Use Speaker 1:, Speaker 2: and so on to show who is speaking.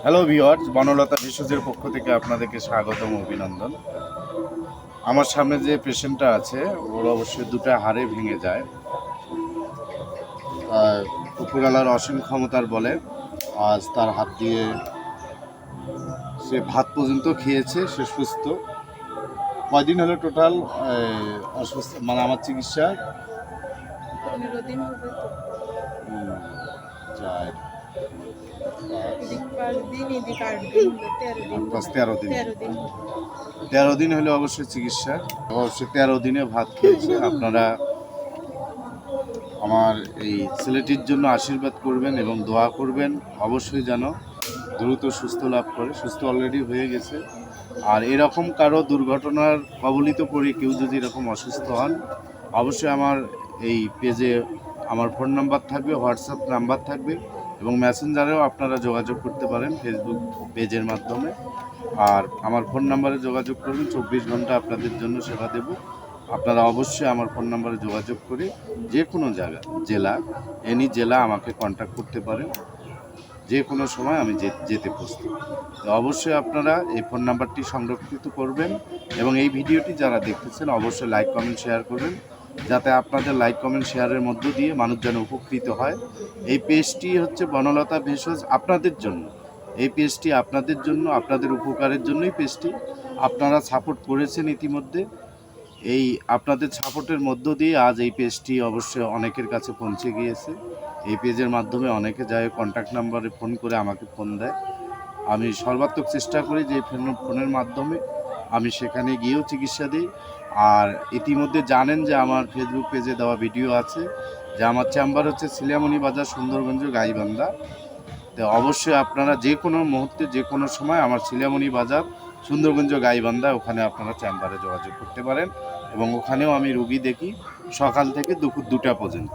Speaker 1: Hello viewers, Banalata ভেষজের পক্ষ থেকে আপনাদেরকে স্বাগতম, অভিনন্দন। আমার সামনে যে পেশেন্টটা আছে ওর অবশ্যই দুটো হাড়ে ভেঙে যায়। উপরওয়ালার অসীম ক্ষমতার বলে আজ তার হাত দিয়ে সে ভাত পর্যন্ত খেয়েছে, সে সুস্থ। কয়দিন হলো টোটাল অসুস্থ, মানে আমার চিকিৎসা
Speaker 2: 15 দিন হবে তো।
Speaker 1: 4
Speaker 2: এদিক 5 দিন, এদিক 8 দিন হলো, 13 দিন।
Speaker 1: 13 দিন
Speaker 2: 13 দিন।
Speaker 1: 13 দিন হলো অবশ্যই চিকিৎসা। অবশ্যই 13 দিনে ভাত খেয়েছে। আপনারা আমার এই ছেলেটির জন্য আশীর্বাদ করবেন এবং দোয়া করবেন, অবশ্যই যেন দ্রুত সুস্থ লাভ করে। সুস্থ অলরেডি হয়ে গেছে। আর এরকম কারো দুর্ঘটনার কবলিত পড়ে কেউ যদি এরকম অসুস্থ হন, অবশ্যই আমার এই পেজে আমার ফোন নাম্বার থাকবে, হোয়াটসঅ্যাপ নাম্বার থাকবে এবং মেসেঞ্জারেও আপনারা যোগাযোগ করতে পারেন ফেসবুক পেজের মাধ্যমে। আর আমার ফোন নাম্বারে যোগাযোগ করবেন, 24 ঘন্টা আপনাদের জন্য সেবা দেব। আপনারা অবশ্যই আমার ফোন নাম্বারে যোগাযোগ করে যে কোনো জায়গা, জেলা, এনি জেলা আমাকে কন্ট্যাক্ট করতে পারেন। যে কোনো সময় আমি যেতে প্রস্তুত। তো অবশ্যই আপনারা এই ফোন নাম্বারটি সংরক্ষিত করবেন এবং এই ভিডিওটি যারা দেখতেছেন অবশ্যই লাইক কমেন্ট শেয়ার করবেন, যাতে আপনাদের লাইক কমেন্ট শেয়ারের মধ্য দিয়ে মানুষ যেন উপকৃত হয়। এই পেজটি হচ্ছে বনলতা ভেষজ আপনাদের জন্য। এই পেজটি আপনাদের জন্য, আপনাদের উপকারের জন্যই পেজটি। আপনারা সাপোর্ট করেছেন ইতিমধ্যে। এই আপনাদের সাপোর্টের মধ্য দিয়ে আজ এই পেজটি অবশ্যই অনেকের কাছে পৌঁছে গিয়েছে। এই পেজের মাধ্যমে অনেকে যায় কন্ট্যাক্ট নাম্বারে ফোন করে আমাকে ফোন দেয়। আমি সর্বাত্মক চেষ্টা করি যে ফোনের মাধ্যমে আমি সেখানে গিয়েও চিকিৎসা দিই। আর ইতিমধ্যে জানেন যে আমার ফেসবুক পেজে দেওয়া ভিডিও আছে যে আমার চেম্বার হচ্ছে শিলিয়ামণি বাজার, সুন্দরগঞ্জ, গাইবান্ধা। তো অবশ্যই আপনারা যে কোনো মুহূর্তে, যে কোনো সময় আমার শিলিয়ামণি বাজার, সুন্দরগঞ্জ, গাইবান্ধা, ওখানে আপনারা চেম্বারে যোগাযোগ করতে পারেন এবং ওখানেও আমি রুগী দেখি সকাল থেকে দুপুর 2টা পর্যন্ত।